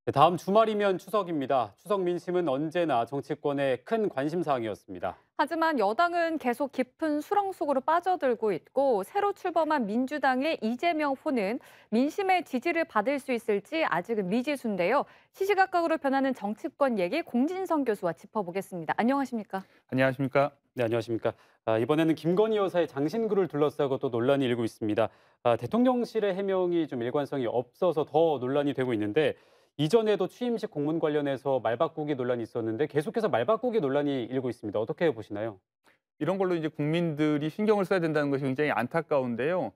네, 다음 주말이면 추석입니다. 추석 민심은 언제나 정치권의 큰 관심사항이었습니다. 하지만 여당은 계속 깊은 수렁 속으로 빠져들고 있고 새로 출범한 민주당의 이재명 후는 민심의 지지를 받을 수 있을지 아직은 미지수인데요. 시시각각으로 변하는 정치권 얘기 공진성 교수와 짚어보겠습니다. 안녕하십니까? 안녕하십니까? 네, 안녕하십니까. 이번에는 김건희 여사의 장신구를 둘러싸고 또 논란이 일고 있습니다. 대통령실의 해명이 좀 일관성이 없어서 더 논란이 되고 있는데 이전에도 취임식 공문 관련해서 말 바꾸기 논란이 있었는데 계속해서 말 바꾸기 논란이 일고 있습니다. 어떻게 보시나요? 이런 걸로 이제 국민들이 신경을 써야 된다는 것이 굉장히 안타까운데요.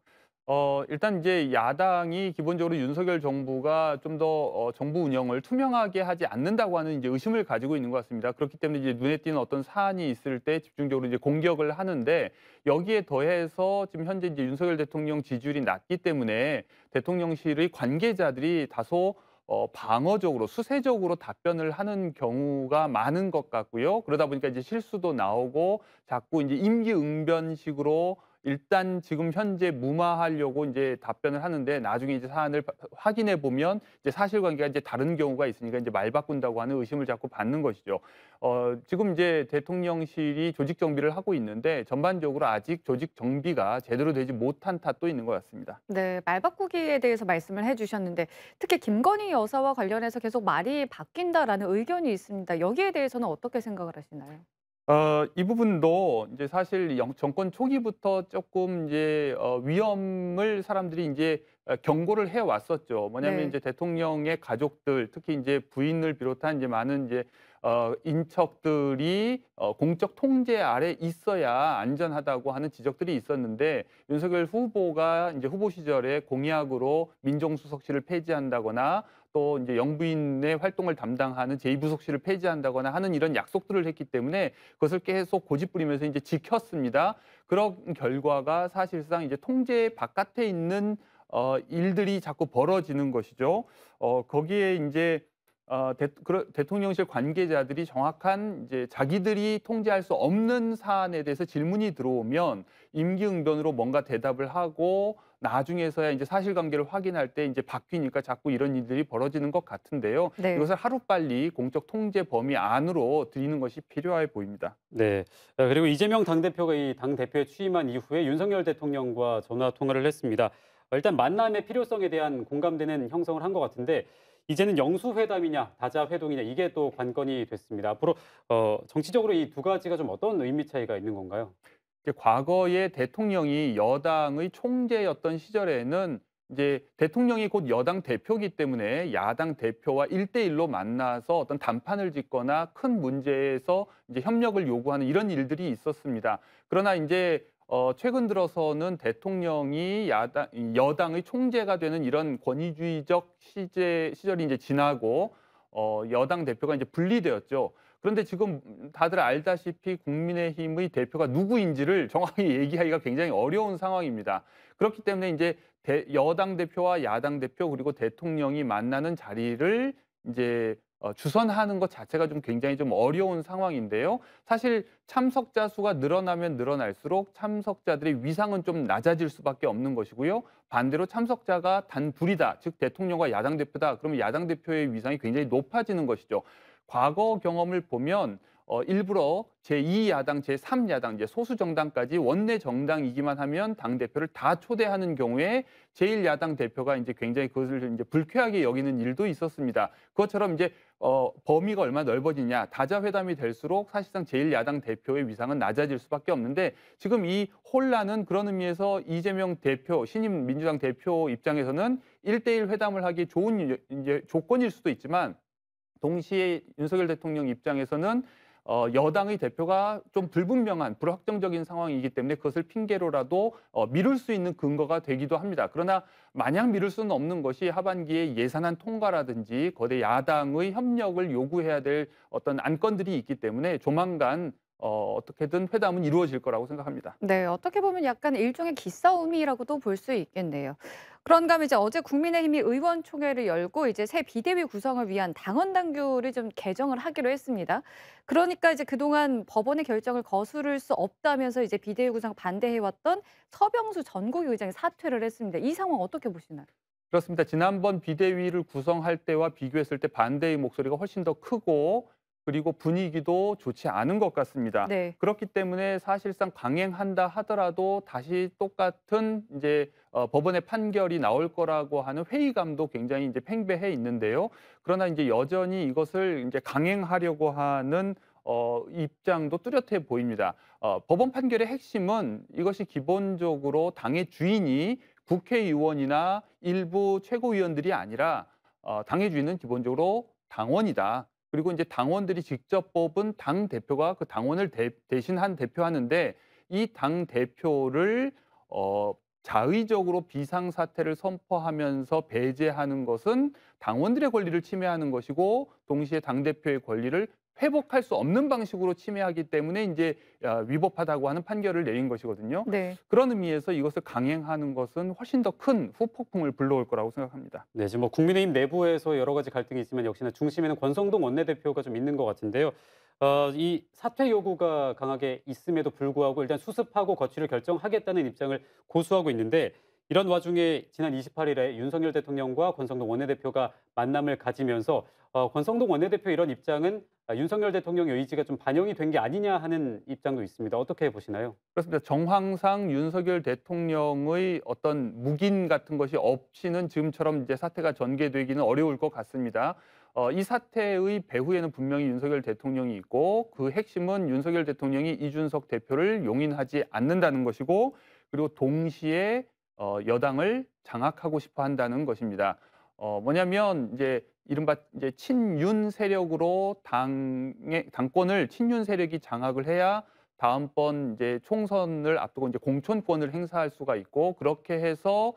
일단 이제 야당이 기본적으로 윤석열 정부가 좀 더 정부 운영을 투명하게 하지 않는다고 하는 이제 의심을 가지고 있는 것 같습니다. 그렇기 때문에 이제 눈에 띄는 어떤 사안이 있을 때 집중적으로 이제 공격을 하는데 여기에 더해서 지금 현재 이제 윤석열 대통령 지지율이 낮기 때문에 대통령실의 관계자들이 다소 방어적으로 수세적으로 답변을 하는 경우가 많은 것 같고요. 그러다 보니까 이제 실수도 나오고 자꾸 이제 임기응변식으로 일단 지금 현재 무마하려고 이제 답변을 하는데 나중에 이제 사안을 확인해 보면 이제 사실관계가 이제 다른 경우가 있으니까 이제 말 바꾼다고 하는 의심을 자꾸 받는 것이죠. 지금 이제 대통령실이 조직 정비를 하고 있는데 전반적으로 아직 조직 정비가 제대로 되지 못한 탓도 있는 것 같습니다. 네, 말 바꾸기에 대해서 말씀을 해주셨는데 특히 김건희 여사와 관련해서 계속 말이 바뀐다라는 의견이 있습니다. 여기에 대해서는 어떻게 생각을 하시나요? 이 부분도 이제 사실 정권 초기부터 조금 이제 위험을 사람들이 이제 경고를 해 왔었죠. 뭐냐면 네. 이제 대통령의 가족들, 특히 이제 부인을 비롯한 이제 많은 이제 인척들이 공적 통제 아래 있어야 안전하다고 하는 지적들이 있었는데 윤석열 후보가 이제 후보 시절에 공약으로 민정수석실을 폐지한다거나 또 이제 영부인의 활동을 담당하는 제2부속실을 폐지한다거나 하는 이런 약속들을 했기 때문에 그것을 계속 고집부리면서 이제 지켰습니다. 그런 결과가 사실상 이제 통제 바깥에 있는 일들이 자꾸 벌어지는 것이죠. 거기에 인제 대통령실 관계자들이 정확한 이제 자기들이 통제할 수 없는 사안에 대해서 질문이 들어오면 임기응변으로 뭔가 대답을 하고 나중에서야 이제 사실관계를 확인할 때 이제 바뀌니까 자꾸 이런 일들이 벌어지는 것 같은데요. 네. 이것을 하루빨리 공적 통제 범위 안으로 들이는 것이 필요해 보입니다. 네. 그리고 이재명 당대표가 이 당대표에 취임한 이후에 윤석열 대통령과 전화 통화를 했습니다. 일단 만남의 필요성에 대한 공감대는 형성을 한 것 같은데 이제는 영수회담이냐 다자회동이냐 이게 또 관건이 됐습니다. 앞으로 정치적으로 이 두 가지가 좀 어떤 의미 차이가 있는 건가요? 이제 과거에 대통령이 여당의 총재였던 시절에는 이제 대통령이 곧 여당 대표이기 때문에 야당 대표와 1대1로 만나서 어떤 단판을 짓거나 큰 문제에서 이제 협력을 요구하는 이런 일들이 있었습니다. 그러나 이제 최근 들어서는 대통령이 여당의 총재가 되는 이런 권위주의적 시절이 이제 지나고 여당 대표가 이제 분리되었죠. 그런데 지금 다들 알다시피 국민의힘의 대표가 누구인지를 정확히 얘기하기가 굉장히 어려운 상황입니다. 그렇기 때문에 이제 여당 대표와 야당 대표 그리고 대통령이 만나는 자리를 이제 주선하는 것 자체가 좀 굉장히 좀 어려운 상황인데요. 사실 참석자 수가 늘어나면 늘어날수록 참석자들의 위상은 좀 낮아질 수밖에 없는 것이고요. 반대로 참석자가 단 둘이다, 즉 대통령과 야당 대표다. 그러면 야당 대표의 위상이 굉장히 높아지는 것이죠. 과거 경험을 보면 일부러 제2야당, 제3야당, 이제 소수 정당까지 원내 정당이기만 하면 당 대표를 다 초대하는 경우에 제1야당 대표가 이제 굉장히 그것을 이제 불쾌하게 여기는 일도 있었습니다. 그것처럼 이제 범위가 얼마나 넓어지냐, 다자회담이 될수록 사실상 제1야당 대표의 위상은 낮아질 수밖에 없는데 지금 이 혼란은 그런 의미에서 이재명 대표, 신임 민주당 대표 입장에서는 1대1 회담을 하기 좋은 이제 조건일 수도 있지만 동시에 윤석열 대통령 입장에서는 여당의 대표가 좀 불분명한 불확정적인 상황이기 때문에 그것을 핑계로라도 미룰 수 있는 근거가 되기도 합니다. 그러나 마냥 미룰 수는 없는 것이 하반기에 예산안 통과라든지 거대 야당의 협력을 요구해야 될 어떤 안건들이 있기 때문에 조만간 어떻게든 회담은 이루어질 거라고 생각합니다. 네, 어떻게 보면 약간 일종의 기싸움이라고도 볼 수 있겠네요. 그런가 하면 이제 어제 국민의힘이 의원총회를 열고 이제 새 비대위 구성을 위한 당원 당규를 좀 개정을 하기로 했습니다. 그러니까 이제 그동안 법원의 결정을 거스를 수 없다면서 이제 비대위 구성 반대해왔던 서병수 전국위 의장이 사퇴를 했습니다. 이 상황 어떻게 보시나요? 그렇습니다. 지난번 비대위를 구성할 때와 비교했을 때 반대의 목소리가 훨씬 더 크고 그리고 분위기도 좋지 않은 것 같습니다. 네. 그렇기 때문에 사실상 강행한다 하더라도 다시 똑같은 이제 법원의 판결이 나올 거라고 하는 회의감도 굉장히 이제 팽배해 있는데요. 그러나 이제 여전히 이것을 이제 강행하려고 하는 입장도 뚜렷해 보입니다. 법원 판결의 핵심은 이것이 기본적으로 당의 주인이 국회의원이나 일부 최고위원들이 아니라 당의 주인은 기본적으로 당원이다. 그리고 이제 당원들이 직접 뽑은 당 대표가 그 당원을 대신한 대표하는데 이 당 대표를 자의적으로 비상사태를 선포하면서 배제하는 것은 당원들의 권리를 침해하는 것이고 동시에 당 대표의 권리를 회복할 수 없는 방식으로 침해하기 때문에 이제 위법하다고 하는 판결을 내린 것이거든요. 네. 그런 의미에서 이것을 강행하는 것은 훨씬 더 큰 후폭풍을 불러올 거라고 생각합니다. 네, 지금 뭐 국민의힘 내부에서 여러 가지 갈등이 있지만 역시나 중심에는 권성동 원내대표가 좀 있는 것 같은데요. 이 사퇴 요구가 강하게 있음에도 불구하고 일단 수습하고 거취를 결정하겠다는 입장을 고수하고 있는데 이런 와중에 지난 28일에 윤석열 대통령과 권성동 원내대표가 만남을 가지면서 권성동 원내대표 이런 입장은 윤석열 대통령의 의지가 좀 반영이 된 게 아니냐 하는 입장도 있습니다. 어떻게 보시나요? 그렇습니다. 정황상 윤석열 대통령의 어떤 묵인 같은 것이 없이는 지금처럼 이제 사태가 전개되기는 어려울 것 같습니다. 이 사태의 배후에는 분명히 윤석열 대통령이 있고 그 핵심은 윤석열 대통령이 이준석 대표를 용인하지 않는다는 것이고 그리고 동시에 여당을 장악하고 싶어 한다는 것입니다. 뭐냐면 이제 이른바 이제 친윤 세력으로 당권을 친윤 세력이 장악을 해야 다음번 이제 총선을 앞두고 이제 공천권을 행사할 수가 있고 그렇게 해서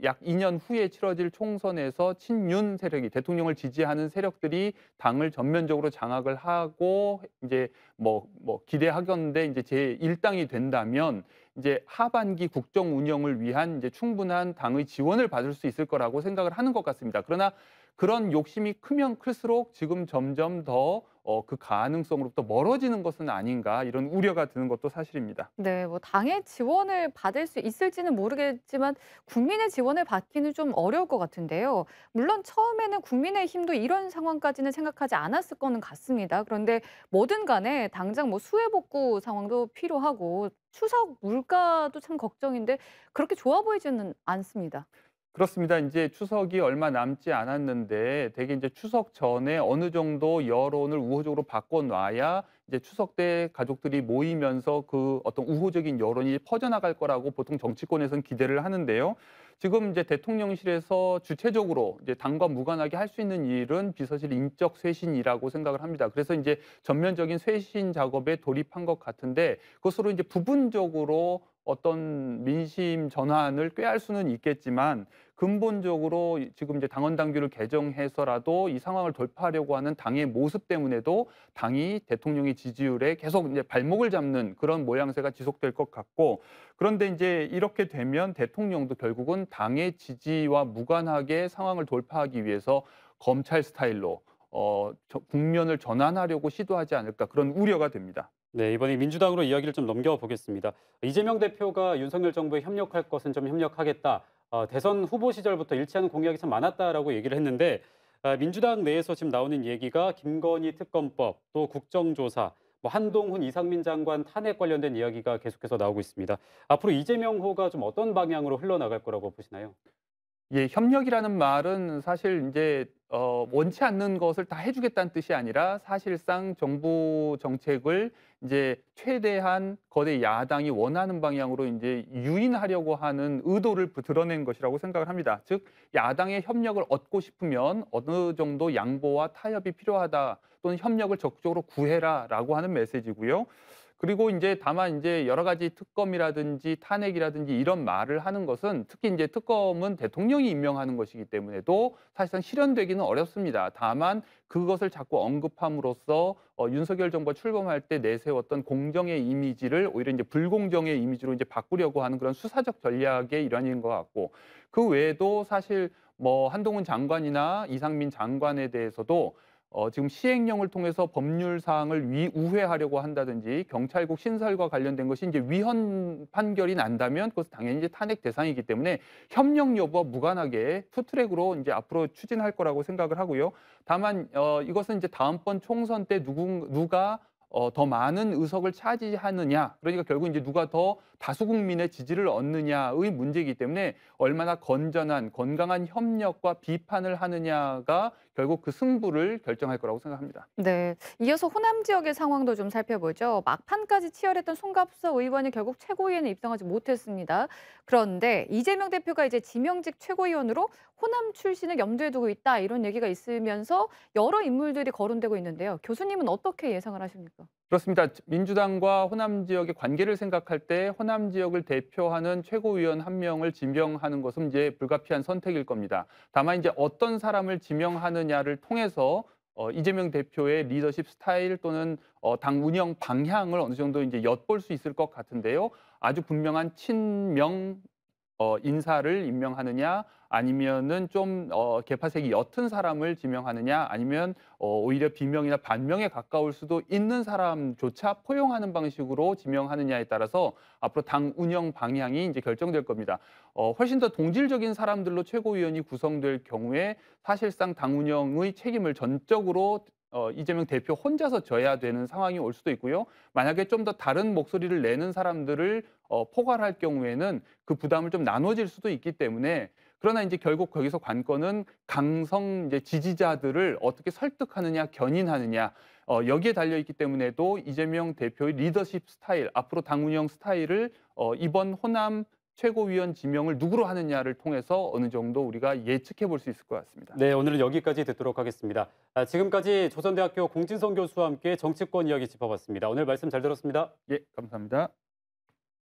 약 2년 후에 치러질 총선에서 친윤 세력이 대통령을 지지하는 세력들이 당을 전면적으로 장악을 하고 이제 뭐 기대하건대 이제 제1당이 된다면 이제 하반기 국정 운영을 위한 이제 충분한 당의 지원을 받을 수 있을 거라고 생각을 하는 것 같습니다. 그러나 그런 욕심이 크면 클수록 지금 점점 더 그 가능성으로부터 멀어지는 것은 아닌가 이런 우려가 드는 것도 사실입니다. 네, 뭐 당의 지원을 받을 수 있을지는 모르겠지만 국민의 지원을 받기는 좀 어려울 것 같은데요. 물론 처음에는 국민의힘도 이런 상황까지는 생각하지 않았을 거는 같습니다. 그런데 뭐든 간에 당장 뭐 수해 복구 상황도 필요하고 추석 물가도 참 걱정인데 그렇게 좋아 보이지는 않습니다. 그렇습니다. 이제 추석이 얼마 남지 않았는데 대개 이제 추석 전에 어느 정도 여론을 우호적으로 바꿔놔야 이제 추석 때 가족들이 모이면서 그 어떤 우호적인 여론이 퍼져나갈 거라고 보통 정치권에서는 기대를 하는데요. 지금 이제 대통령실에서 주체적으로 이제 당과 무관하게 할 수 있는 일은 비서실 인적 쇄신이라고 생각을 합니다. 그래서 이제 전면적인 쇄신 작업에 돌입한 것 같은데 그것으로 이제 부분적으로 어떤 민심 전환을 꾀할 수는 있겠지만 근본적으로 지금 이제 당원 당규를 개정해서라도 이 상황을 돌파하려고 하는 당의 모습 때문에도 당이 대통령의 지지율에 계속 이제 발목을 잡는 그런 모양새가 지속될 것 같고 그런데 이제 이렇게 되면 대통령도 결국은 당의 지지와 무관하게 상황을 돌파하기 위해서 검찰 스타일로 국면을 전환하려고 시도하지 않을까 그런 우려가 됩니다. 네, 이번에 민주당으로 이야기를 좀 넘겨보겠습니다. 이재명 대표가 윤석열 정부에 협력할 것은 좀 협력하겠다. 대선 후보 시절부터 일치하는 공약이 참 많았다라고 얘기를 했는데 민주당 내에서 지금 나오는 얘기가 김건희 특검법, 또 국정조사, 뭐 한동훈, 이상민 장관 탄핵 관련된 이야기가 계속해서 나오고 있습니다. 앞으로 이재명호가 좀 어떤 방향으로 흘러나갈 거라고 보시나요? 예, 협력이라는 말은 사실 이제 원치 않는 것을 다 해주겠다는 뜻이 아니라 사실상 정부 정책을 이제 최대한 거대 야당이 원하는 방향으로 이제 유인하려고 하는 의도를 드러낸 것이라고 생각을 합니다. 즉 야당의 협력을 얻고 싶으면 어느 정도 양보와 타협이 필요하다 또는 협력을 적극적으로 구해라라고 하는 메시지고요. 그리고 이제 다만 이제 여러 가지 특검이라든지 탄핵이라든지 이런 말을 하는 것은 특히 이제 특검은 대통령이 임명하는 것이기 때문에도 사실상 실현되기는 어렵습니다. 다만 그것을 자꾸 언급함으로써 윤석열 정부가 출범할 때 내세웠던 공정의 이미지를 오히려 이제 불공정의 이미지로 이제 바꾸려고 하는 그런 수사적 전략의 일환인 것 같고 그 외에도 사실 뭐 한동훈 장관이나 이상민 장관에 대해서도 지금 시행령을 통해서 법률 사항을 우회하려고 한다든지 경찰국 신설과 관련된 것이 이제 위헌 판결이 난다면 그것은 당연히 이제 탄핵 대상이기 때문에 협력 여부와 무관하게 투트랙으로 이제 앞으로 추진할 거라고 생각을 하고요. 다만 이것은 이제 다음번 총선 때 누가 더 많은 의석을 차지하느냐, 그러니까 결국 이제 누가 더 다수 국민의 지지를 얻느냐의 문제이기 때문에 얼마나 건강한 협력과 비판을 하느냐가 결국 그 승부를 결정할 거라고 생각합니다. 네. 이어서 호남 지역의 상황도 좀 살펴보죠. 막판까지 치열했던 송갑석 의원이 결국 최고위원에 입성하지 못했습니다. 그런데 이재명 대표가 이제 지명직 최고위원으로 호남 출신을 염두에 두고 있다 이런 얘기가 있으면서 여러 인물들이 거론되고 있는데요. 교수님은 어떻게 예상을 하십니까? 그렇습니다. 민주당과 호남 지역의 관계를 생각할 때 호남 지역을 대표하는 최고위원 한 명을 지명하는 것은 이제 불가피한 선택일 겁니다. 다만 이제 어떤 사람을 지명하느냐를 통해서 이재명 대표의 리더십 스타일 또는 당 운영 방향을 어느 정도 이제 엿볼 수 있을 것 같은데요. 아주 분명한 친명 인사를 임명하느냐, 아니면은 좀 개파색이 옅은 사람을 지명하느냐, 아니면 오히려 비명이나 반명에 가까울 수도 있는 사람조차 포용하는 방식으로 지명하느냐에 따라서 앞으로 당 운영 방향이 이제 결정될 겁니다. 훨씬 더 동질적인 사람들로 최고위원이 구성될 경우에 사실상 당 운영의 책임을 전적으로 이재명 대표 혼자서 져야 되는 상황이 올 수도 있고요. 만약에 좀 더 다른 목소리를 내는 사람들을 포괄할 경우에는 그 부담을 좀 나눠질 수도 있기 때문에, 그러나 이제 결국 거기서 관건은 강성 이제 지지자들을 어떻게 설득하느냐, 견인하느냐, 여기에 달려 있기 때문에도 이재명 대표의 리더십 스타일, 앞으로 당 운영 스타일을 이번 호남 최고위원 지명을 누구로 하느냐를 통해서 어느 정도 우리가 예측해 볼 수 있을 것 같습니다. 네, 오늘은 여기까지 듣도록 하겠습니다. 지금까지 조선대학교 공진성 교수와 함께 정치권 이야기 짚어봤습니다. 오늘 말씀 잘 들었습니다. 예, 감사합니다.